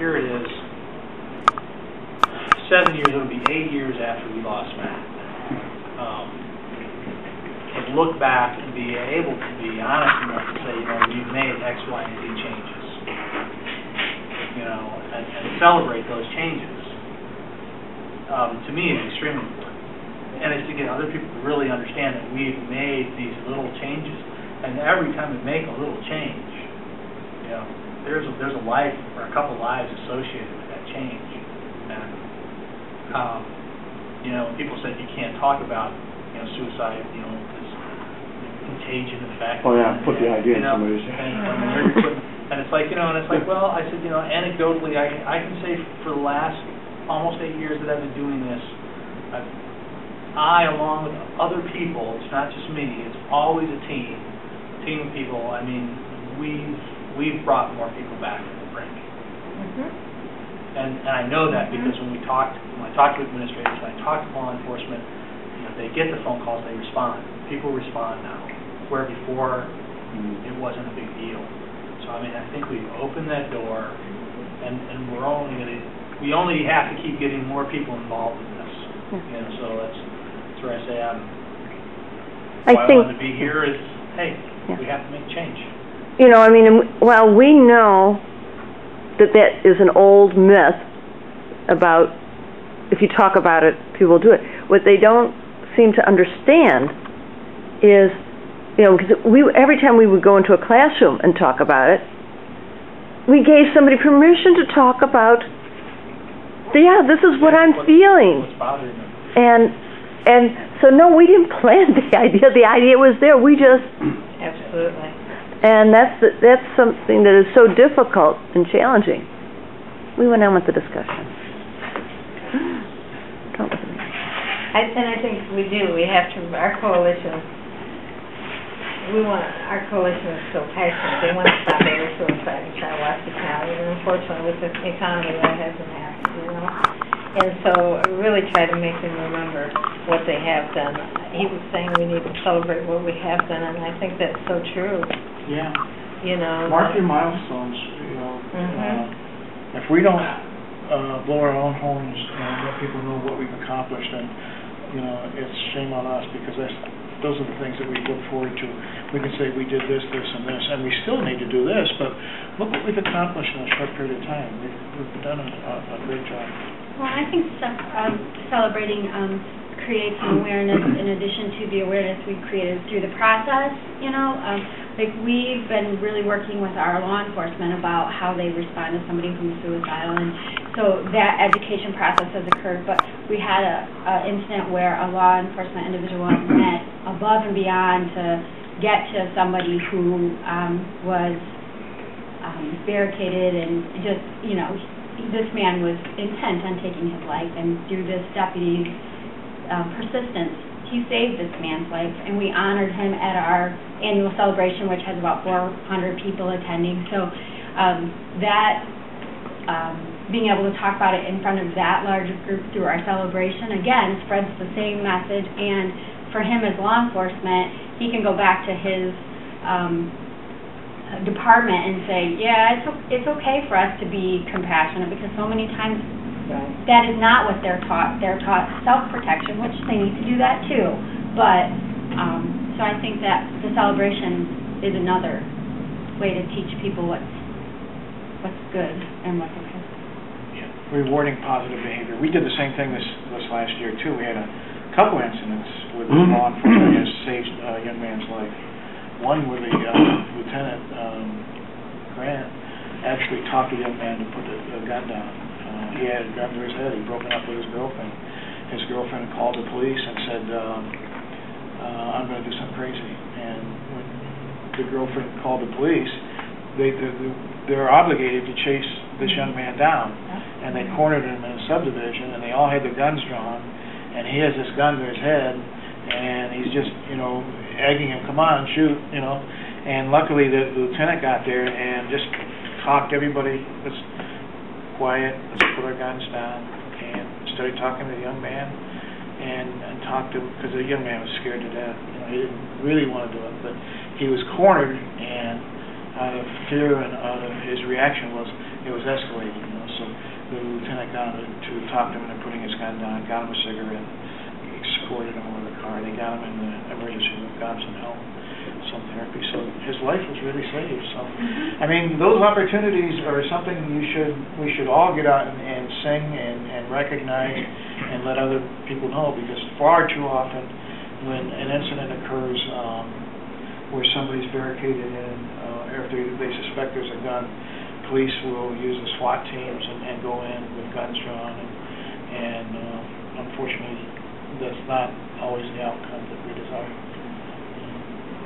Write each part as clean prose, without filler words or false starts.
here it is, 7 years, it'll be 8 years after we lost Matt. And look back and be able to be honest enough to say, we've made X, Y, and Z changes. And celebrate those changes. To me, is extremely important. And it's to get other people to really understand that we've made these little changes. And every time we make a little change, there's a life or a couple lives associated with that change. And people said you can't talk about suicide, this contagion effect. Oh yeah, put the idea in somebody's head. And it's like, well, I said, anecdotally, I can say for the last almost 8 years that I've been doing this, I, along with other people, it's not just me, it's always a team of people. I mean, we've brought more people back from the brink. And I know that because when I talk to administrators, when I talk to law enforcement, they get the phone calls, they respond. People respond now, where before it wasn't a big deal. So I think we've opened that door, and we only have to keep getting more people involved in this. So that's where I say I wanted to be here is, hey, we have to make change. While we know that is an old myth about if you talk about it, people will do it. What they don't seem to understand is, because every time we would go into a classroom and talk about it, we gave somebody permission to talk about, this is what I'm feeling. What's bothering them. And so no, we didn't plan the idea. The idea was there. We just absolutely. And that's something that is so difficult and challenging. We went on with the discussion. I think we do. We have to. Our coalition is so passionate. They want to stop every suicide in Shiawassee County, and unfortunately, with the economy, that hasn't happened. And so, I really try to make them remember what they have done. He was saying we need to celebrate what we have done, and I think that's so true. Yeah. Mark your milestones. If we don't blow our own horns and let people know what we've accomplished, and it's shame on us, because those are the things that we look forward to. We can say we did this, this, and this, and we still need to do this, but look what we've accomplished in a short period of time. We've done a great job. Well, I think celebrating creates an awareness in addition to the awareness we've created through the process. We've been really working with our law enforcement about how they respond to somebody who's suicidal, and so that education process has occurred. But we had an incident where a law enforcement individual went above and beyond to get to somebody who was barricaded and just, this man was intent on taking his life, and through this deputy's persistence, he saved this man's life, and we honored him at our annual celebration, which has about 400 people attending. So being able to talk about it in front of that large group through our celebration, again, spreads the same message. And for him as law enforcement, he can go back to his department and say, it's okay for us to be compassionate, because so many times that is not what they're taught. They're taught self-protection, which they need to do that too. But so I think that the celebration is another way to teach people what's good and what's okay. Rewarding positive behavior. We did the same thing this last year too. We had a couple incidents with law enforcement that saved a young man's life. One where the Lieutenant Grant actually talked the young man to put the gun down. He had a gun to his head. He'd broken up with his girlfriend. His girlfriend called the police and said, I'm going to do something crazy. And when the girlfriend called the police, they're obligated to chase this young man down. And they cornered him in a subdivision, and they all had their guns drawn. And he has this gun to his head, and he's just, egging him, come on, shoot, And luckily the lieutenant got there and just talked everybody, let's quiet, let's put our guns down, and started talking to the young man, and talked to him, because the young man was scared to death. He didn't really want to do it, but he was cornered, and out of fear and out of his reaction it was escalating. so the lieutenant got him to talk to him into putting his gun down, got him a cigarette, escorted him over the car. They got him in the emergency room, got him some therapy. So his life was really saved. So, I mean, those opportunities are something we should all get out and sing and recognize and let other people know, because far too often when an incident occurs where somebody's barricaded in, or if they suspect there's a gun, police will use the SWAT teams and go in with guns drawn, and unfortunately that's not always the outcome that we desire.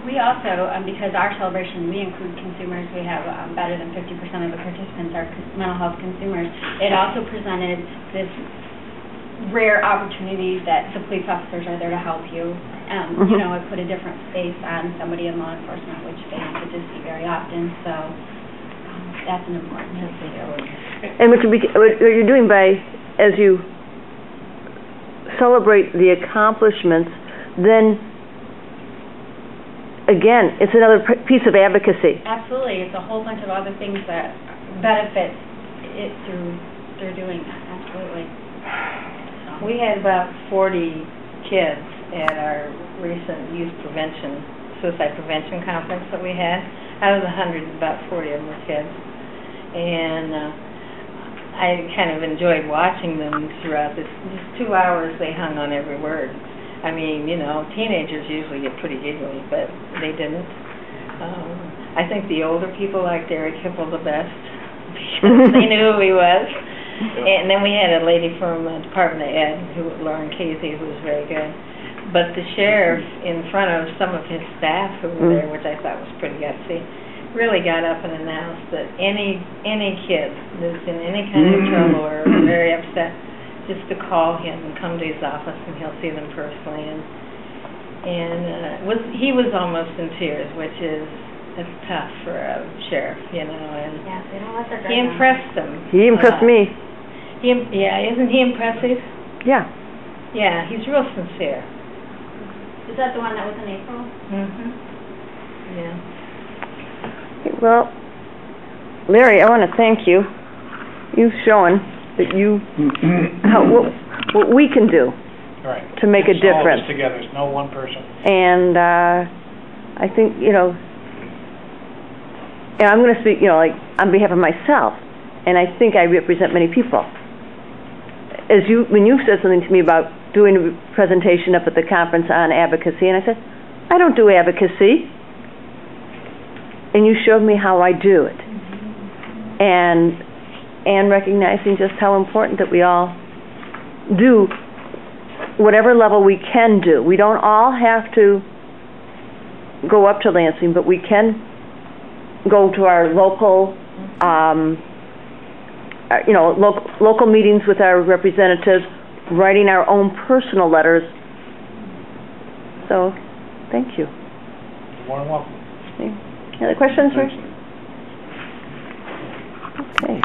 We also, because our celebration, we include consumers. We have better than 50% of the participants are mental health consumers. It also presented this rare opportunity that the police officers are there to help you. You know, it put a different face on somebody in law enforcement, which they don't get to see very often. So that's an important thing. And what you're doing by, as you celebrate the accomplishments, then again, it's another piece of advocacy. Absolutely. It's a whole bunch of other things that benefit it through doing that. Absolutely. So. We had about 40 kids at our recent suicide prevention conference that we had. Out of the 100, about 40 of them were kids. And I kind of enjoyed watching them throughout this 2 hours. They hung on every word. I mean, you know, teenagers usually get pretty giggly, but they didn't. I think the older people liked Eric Hipple the best because they knew who he was. And then we had a lady from the Department of Ed, Lauren Casey, who was very good. But the sheriff, in front of some of his staff who were there, which I thought was pretty gutsy, really got up and announced that any kid that's in any kind of trouble or very upset, just to call him and come to his office, and he'll see them personally. And he was almost in tears, which is tough for a sheriff, you know. And yeah, they don't let their he impressed them. He impressed me. Yeah, isn't he impressive? Yeah. Yeah, he's real sincere. Is that the one that was in April? Yeah. Well, Larry, I want to thank you. You've shown that what we can do to make a difference. Together, it's no one person. And I think, you know, and I'm going to speak, you know, like on behalf of myself, and I think I represent many people. When you said something to me about doing a presentation up at the conference on advocacy, and I said, I don't do advocacy. And you showed me how I do it. And recognizing just how important that we all do whatever level we can do. We don't all have to go up to Lansing, but we can go to our local, local meetings with our representatives, writing our own personal letters. So, thank you. You're more than welcome. Any other questions, sir? Okay.